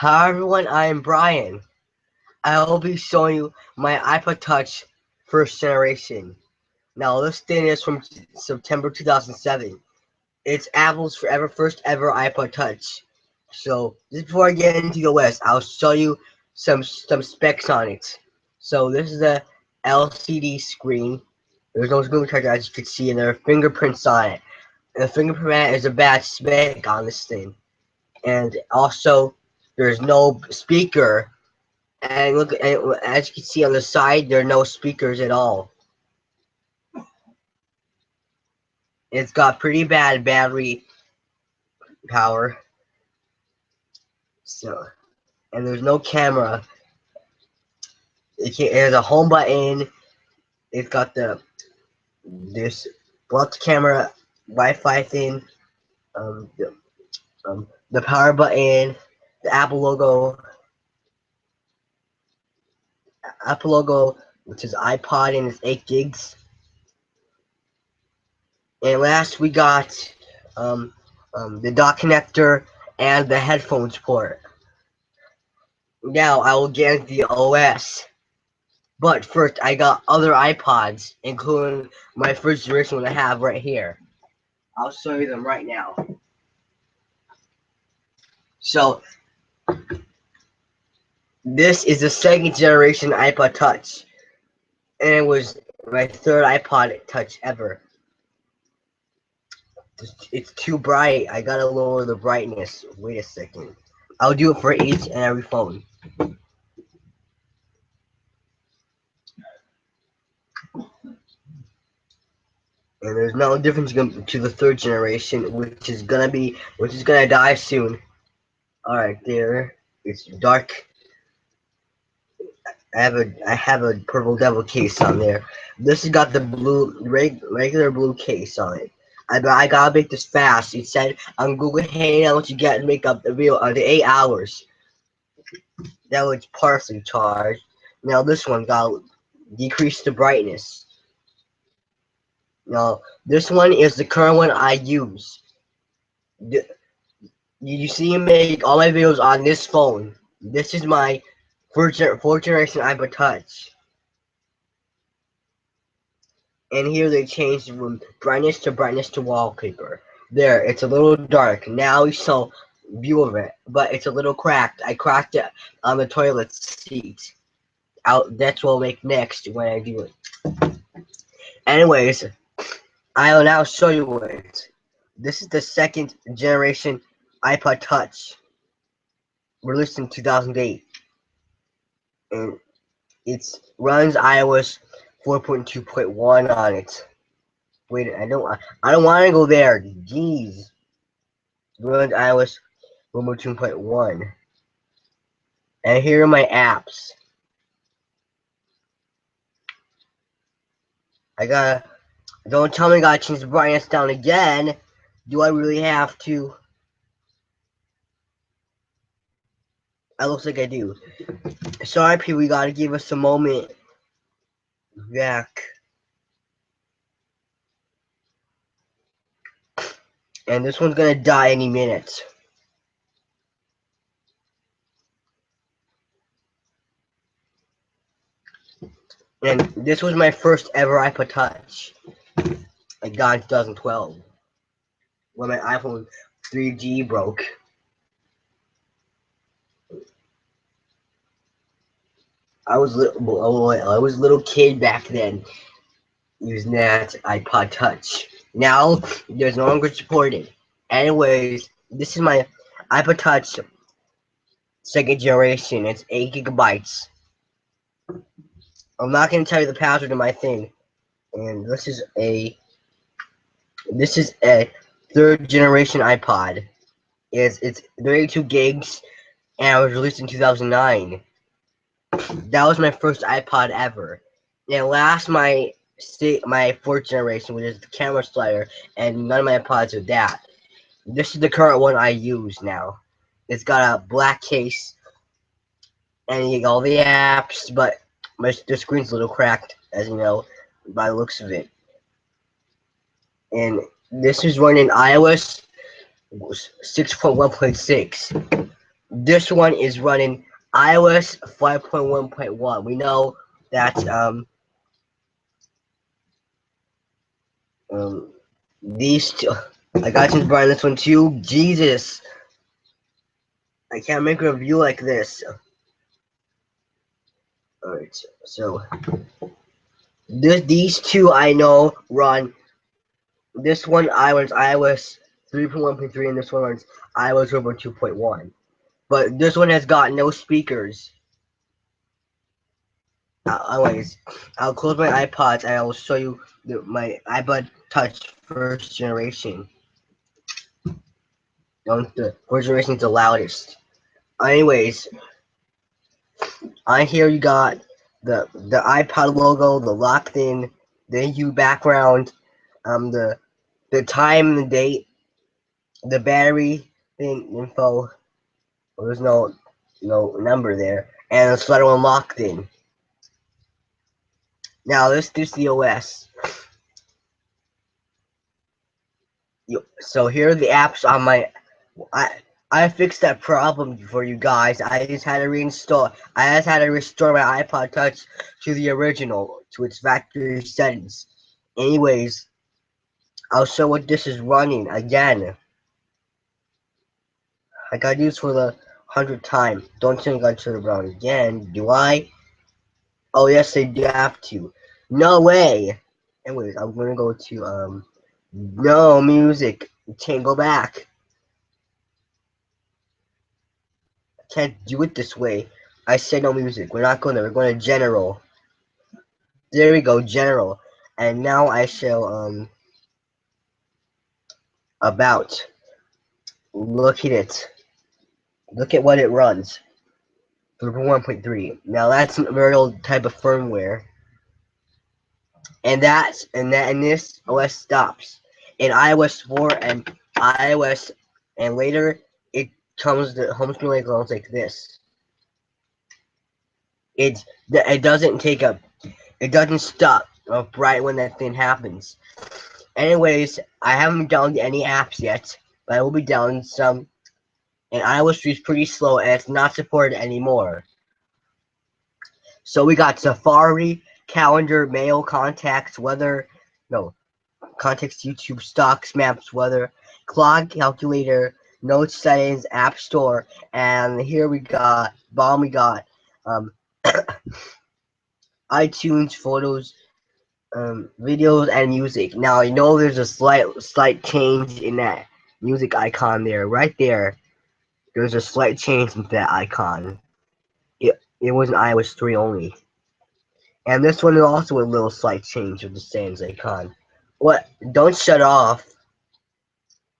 Hi everyone, I am Brian. I will be showing you my iPod Touch first generation. Now this thing is from September 2007. It's Apple's first ever iPod Touch. So just before I get into the OS, I'll show you some specs on it. So this is a LCD screen. There's no screen protector as you can see, and there are fingerprints on it. And the fingerprint is a bad spec on this thing. And also there's no speaker. And look, and as you can see on the side, there are no speakers at all. It's got pretty bad battery power. So, and there's no camera. It has a home button. It's got this blocked camera, Wi-Fi thing, um, the, the power button, the Apple logo, which is iPod and it's 8 gigs. And last we got the dock connector and the headphones port. Now I will get the OS. But first I got other iPods, including my first generation one I have right here. I'll show you them right now. So this is the second generation iPod Touch. And it was my third iPod Touch ever. It's too bright. I gotta lower the brightness. Wait a second. I'll do it for each and every phone. And there's no difference to the third generation, which is gonna die soon. Alright, there. It's dark. I have a purple devil case on there. This has got the regular blue case on it. I gotta make this fast. It said on Google Hangout what you get and make up the video under 8 hours. That was partially charged. Now this one got decrease the brightness. Now this one is the current one I use. You see me make all my videos on this phone. This is my fourth generation iPod Touch. And here they changed from brightness to wallpaper. There, it's a little dark. Now you saw view of it, but it's a little cracked. I cracked it on the toilet seat. That's what I'll make next when I do it. Anyways, I will now show you it. This is the second generation iPod Touch, released in 2008, and it runs iOS 4.2.1 on it. Wait, I don't want to go there. Jeez. Runs iOS 4.2.1. And here are my apps. Don't tell me I gotta change the brightness down again. Do I really have to? It looks like I do. Sorry, people, we gotta give us a moment. Back. And this one's gonna die any minute. And this was my first ever iPod Touch. I got in 2012. When my iPhone 3G broke. I was a little kid back then using that iPod Touch. Now there's no longer supported. Anyways, this is my iPod Touch second generation. It's 8 gigabytes. I'm not gonna tell you the password to my thing. And this is a third generation iPod. It's 32 gigs, and it was released in 2009. That was my first iPod ever. And last my fourth generation, which is the camera slider, and none of my iPods are that. This is the current one I use now. It's got a black case, and you got all the apps, but the screen's a little cracked, as you know, by the looks of it. And this is running iOS 6.1.6. This one is running iOS 5.1.1. We know that um these two. I got to buy this one too. Jesus, I can't make a review like this. Alright, so these two I know run. This one I runs iOS 3.1.3 and this one runs iOS over 2.1. But this one has got no speakers. Anyways, I'll close my iPods and I'll show you my iPod Touch first generation. The first generation is the loudest. Anyways, on here you got the iPod logo, the locked in, the hue background, the time and the date, the battery thing info. Well, there's no number there, and the sweater one locked in. Now this is the OS. So here are the apps on my. I I fixed that problem for you guys. I just had to reinstall. I just had to restore my iPod Touch to the original, to its factory settings. Anyways, I'll show what this is running again. I got used for the 100th time. Don't think I turn it around again, do I? Oh yes, they do have to. No way. Anyways, I'm gonna go to no music. You can't go back. I can't do it this way. I said no music. We're not going there. We're going to general. There we go, general. And now I shall about. Look at it. Look at what it runs. 1.3. Now that's a very old type of firmware. And this OS stops. In iOS 4 and iOS and later it comes to home screen like this. It doesn't take up. It doesn't stop right when that thing happens. Anyways, I haven't downloaded any apps yet, but I will be downloading some. And iOS 3 is pretty slow and it's not supported anymore. So we got Safari, Calendar, Mail, Contacts, Weather, no, Contacts, YouTube, Stocks, Maps, Weather, Clock, Calculator, Notes, Settings, App Store, and here we got, um, iTunes, Photos, videos, and music. Now I know there's a slight change in that music icon there, right there. There's a slight change in that icon. It was an iOS 3 only. And this one is also a little slight change of the same icon. What? Don't shut off.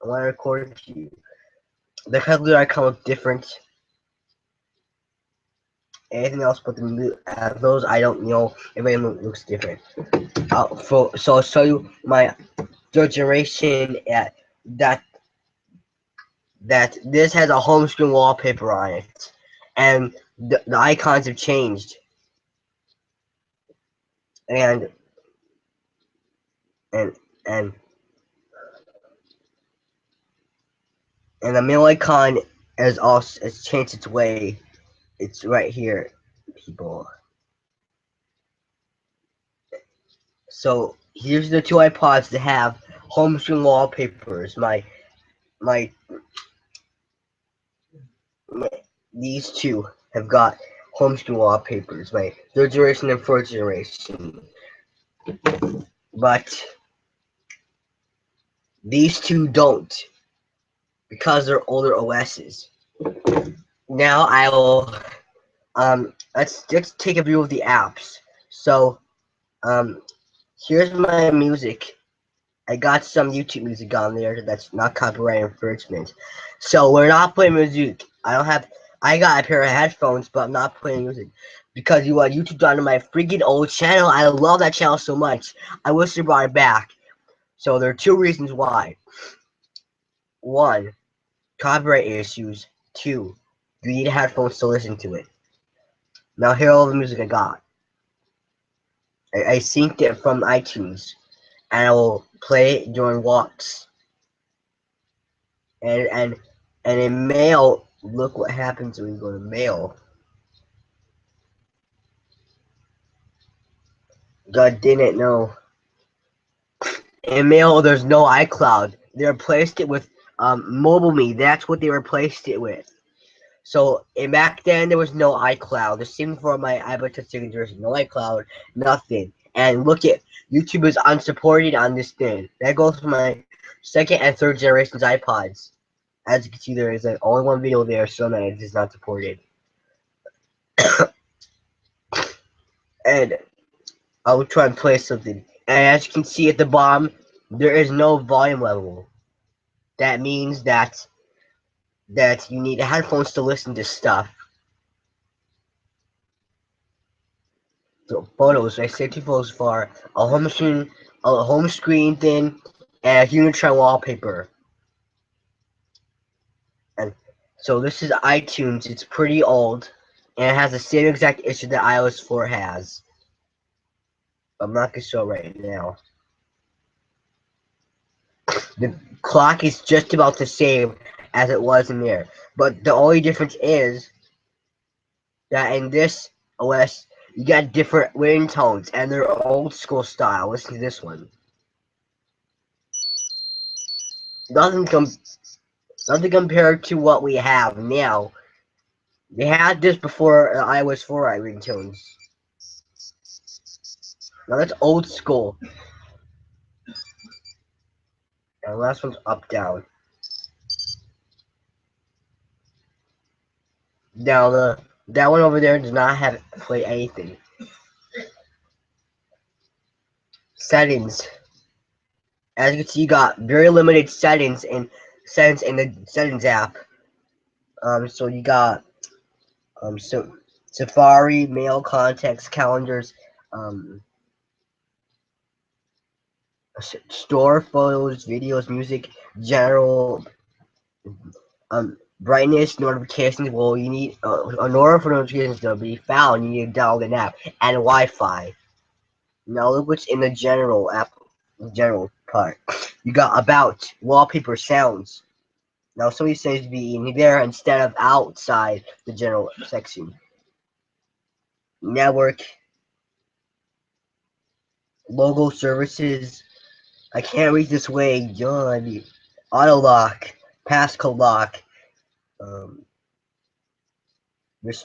I want to record you. The calculator icon looks different. Anything else but those, I don't know if anything looks different. So I'll show you my third generation at that this has a home screen wallpaper on it, and the icons have changed, and and and and the mail icon has changed its way. It's right here, people. So here's the two iPods that have home screen wallpapers. My, my these two have got home screen wallpapers. My third generation and fourth generation, but these two don't because they're older OSs. Now I will let's take a view of the apps. So here's my music. I got some YouTube music on there that's not copyright infringement. So we're not playing music. I got a pair of headphones, but I'm not playing music. Because YouTube down to my freaking old channel. I love that channel so much. I wish they brought it back. So there are two reasons why. One, copyright issues. Two, you need headphones to listen to it. Now here all the music I got. I synced it from iTunes, and I will play it during walks. And in mail, Look what happens when you go to mail. God didn't know. In mail, there's no iCloud. They replaced it with Mobile Me. That's what they replaced it with. So back then there was no iCloud. The same for my iPod Touch signatures, no iCloud, nothing. And look at YouTube is unsupported on this thing. That goes for my second and third generations iPods. As you can see, there is like only one video there, so that it is not supported. And I will try and play something. And as you can see at the bottom, there is no volume level. That means that you need headphones to listen to stuff. So photos, I saved two photos for a home screen thing, and a Unitron wallpaper. And so this is iTunes. It's pretty old, and it has the same exact issue that iOS 4 has. I'm not gonna show right now. The clock is just about the same as it was in there, but the only difference is that in this OS you got different ringtones, and they're old school style. Listen to this one. Nothing compared to what we have now. They had this before iOS 4 ringtones. Now that's old school. And the last one's up down. Now that one over there does not have play anything. Settings. As you can see, you got very limited settings in the settings app. So you got so Safari, mail, contacts, calendars, store, photos, videos, music, general, brightness, notifications. Well, you need in order for notifications to be found, you need to download an app and Wi-Fi. Now look what's in the general app, general part. You got about, wallpaper, sounds. Now some of these things be in there instead of outside the general section. Network, logo, services. I can't read this way, John. Auto lock, passcode lock, um, res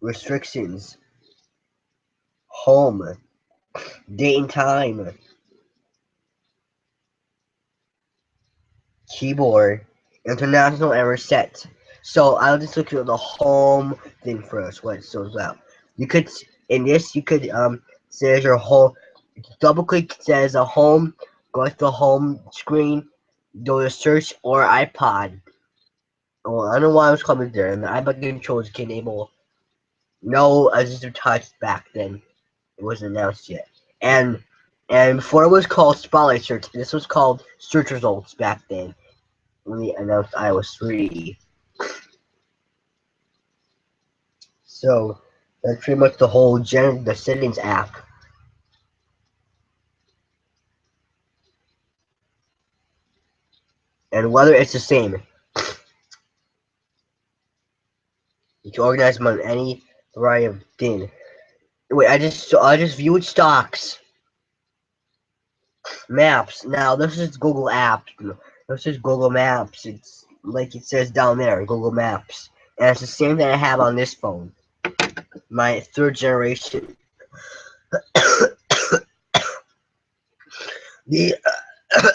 restrictions, home, date and time, keyboard, international and reset. So I'll just look at the home thing first. What it shows out. You could in this you could says your home. Double click says a home. Go to the home screen. Go to search or iPod. Well, I don't know why I was coming there. And the iPod controls can enable no assistive touch back then. It wasn't announced yet. And before it was called Spotlight Search, this was called Search Results back then when they announced iOS 3. So that's pretty much the whole the settings app. And whether it's the same, you can organize them on any variety of thing. Wait, I just viewed stocks, maps. Now this is Google Apps. This is Google Maps. It's like it says down there, Google Maps, and it's the same that I have on this phone, my third generation. The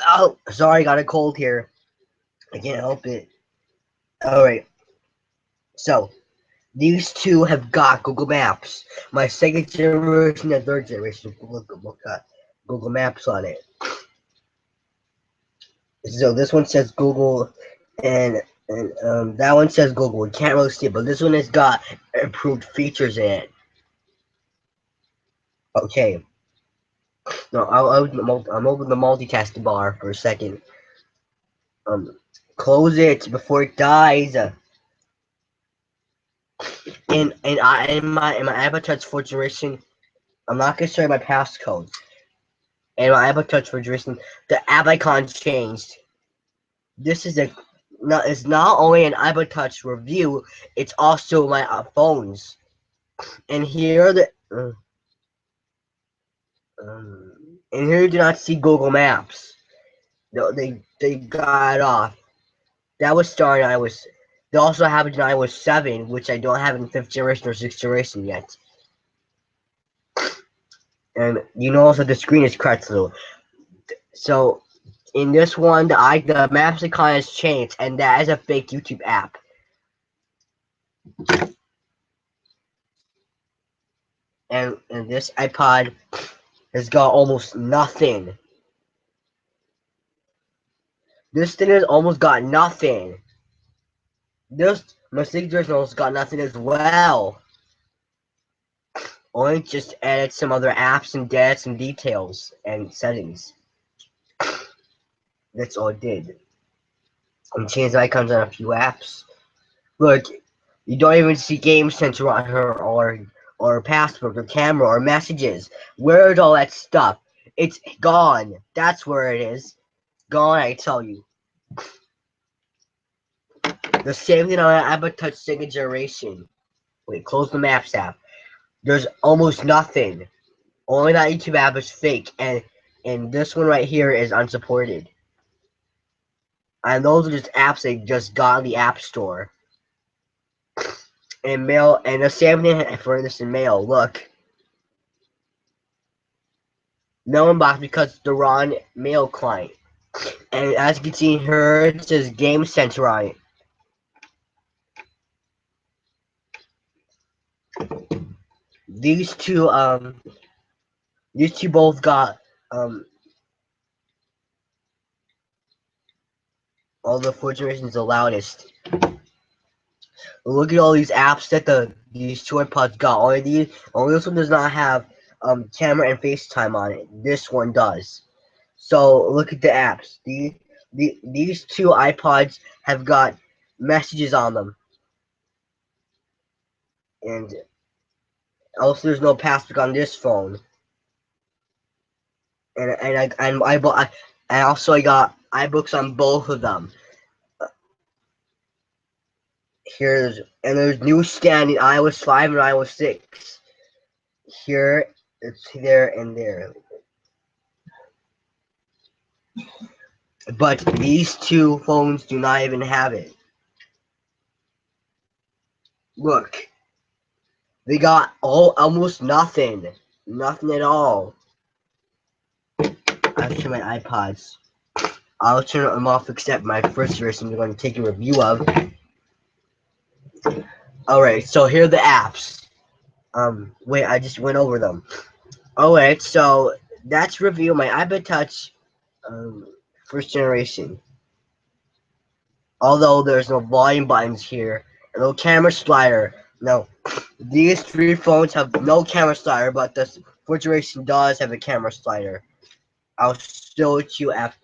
oh, sorry, I got a cold here. I can't help it. All right, so these two have got Google Maps. My second generation and third generation got Google Maps on it. So this one says Google, and that one says Google. You can't really see it, but this one has got improved features in it. Okay. No, I'm open the multitasking bar for a second. Close it before it dies. In my iPod Touch 4th generation, I'm not gonna show you my passcode. In my iPod Touch 4th generation, the app icon changed. This is a it's not only an iPod Touch review, it's also my phones. And here the and here you do not see Google Maps. No, they got it off. That was starting. They also have it in iOS 7, which I don't have in 5th generation or 6th generation yet. And you know also the screen is cracked a little. So in this one, the Maps icon has changed, and that is a fake YouTube app. And this iPod has got almost nothing. This thing has almost got nothing. This Mistake version almost got nothing as well. Only just added some other apps and added some details and settings. That's all it did. And changed the icons on a few apps. Look, you don't even see Game Center on her or password or camera or messages. Where's all that stuff? It's gone. That's where it is. Gone, I tell you. The same thing on an iPod Touch second generation. Wait, close the Maps app. There's almost nothing. Only that YouTube app is fake, and this one right here is unsupported. And those are just apps they just got in the App Store. And mail, and the same thing for this in mail. Look, no inbox because it's the wrong mail client. And as you can see here, it says Game Center on it. These two both got all the 4 generations the loudest. Look at all these apps that these two iPods got. Only this one does not have camera and FaceTime on it. This one does. So look at the apps. These two iPods have got messages on them, and also there's no password on this phone. And also I got iBooks on both of them. There's newsstand in iOS 5 and iOS 6. Here, it's there and there. But these two phones do not even have it. Look, they got almost nothing. Nothing at all. I have to turn my iPods. I'll turn them off except my first version I'm going to take a review of. Alright, so here are the apps. Wait, I just went over them. Alright, so that's review of my iPod Touch first generation. Although there's no volume buttons here, no camera slider. No, these 3 phones have no camera slider, but the fourth generation does have a camera slider. I'll show it to you after.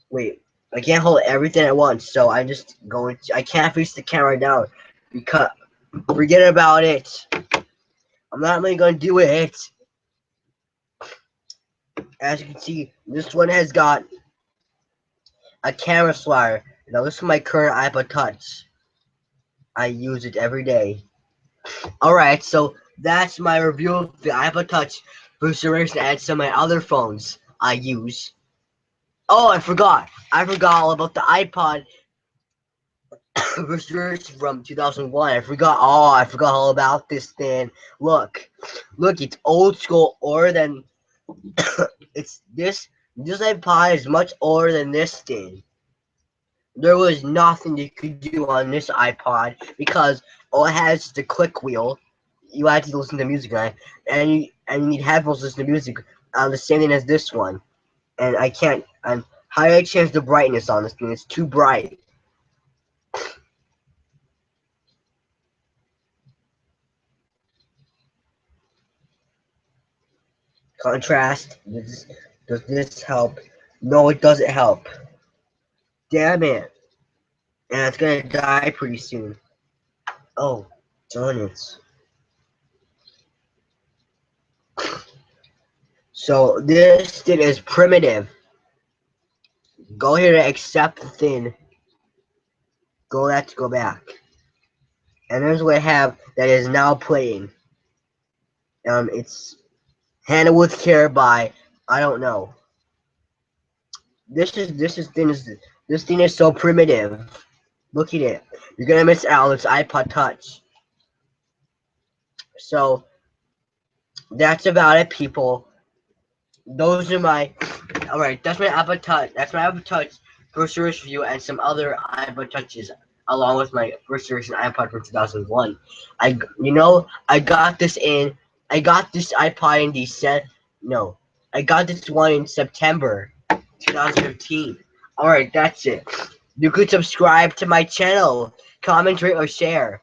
Wait, I can't hold everything at once, so I'm just going to. I can't face the camera down because forget about it. I'm not really going to do it. As you can see, this one has got a camera slider. Now this is my current iPod Touch. I use it every day. Alright, so that's my review of the iPod Touch first generation and some of my other phones I use. Oh, I forgot. I forgot all about the iPod first generation from 2001. I forgot all about this thing. Look, it's old school older than it's this iPod is much older than this thing. There was nothing you could do on this iPod because all it has is the click wheel. You had to listen to music on it, and you need headphones to listen to music on the same thing as this one. And I can't. And how do I change the brightness on this thing? It's too bright. Contrast. Does this help? No, it doesn't help. Damn it! And it's gonna die pretty soon. Oh, darn it. So this thing is primitive. Go here to accept the thing. let's go back. And here's what I have that is now playing. It's Handle with Care by I don't know. This thing is so primitive. Look at it. You're gonna miss out on this iPod Touch. So that's about it, people. Those are my that's my iPod Touch. That's my iPod Touch first service review and some other iPod Touches along with my first generation iPod from 2001. I got this iPod in December. No, I got this one in September 2015. Alright, that's it. You could subscribe to my channel, comment, rate, or share.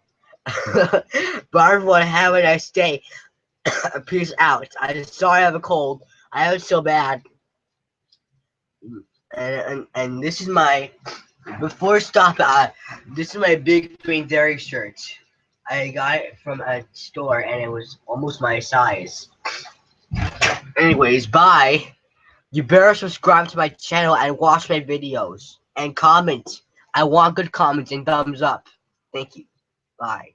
But everyone, have a nice day. Peace out. I'm sorry I have a cold. I have it so bad. And this is my this is my big green dairy shirt. I got it from a store and it was almost my size. Anyways, bye. You better subscribe to my channel and watch my videos and comment. I want good comments and thumbs up. Thank you. Bye.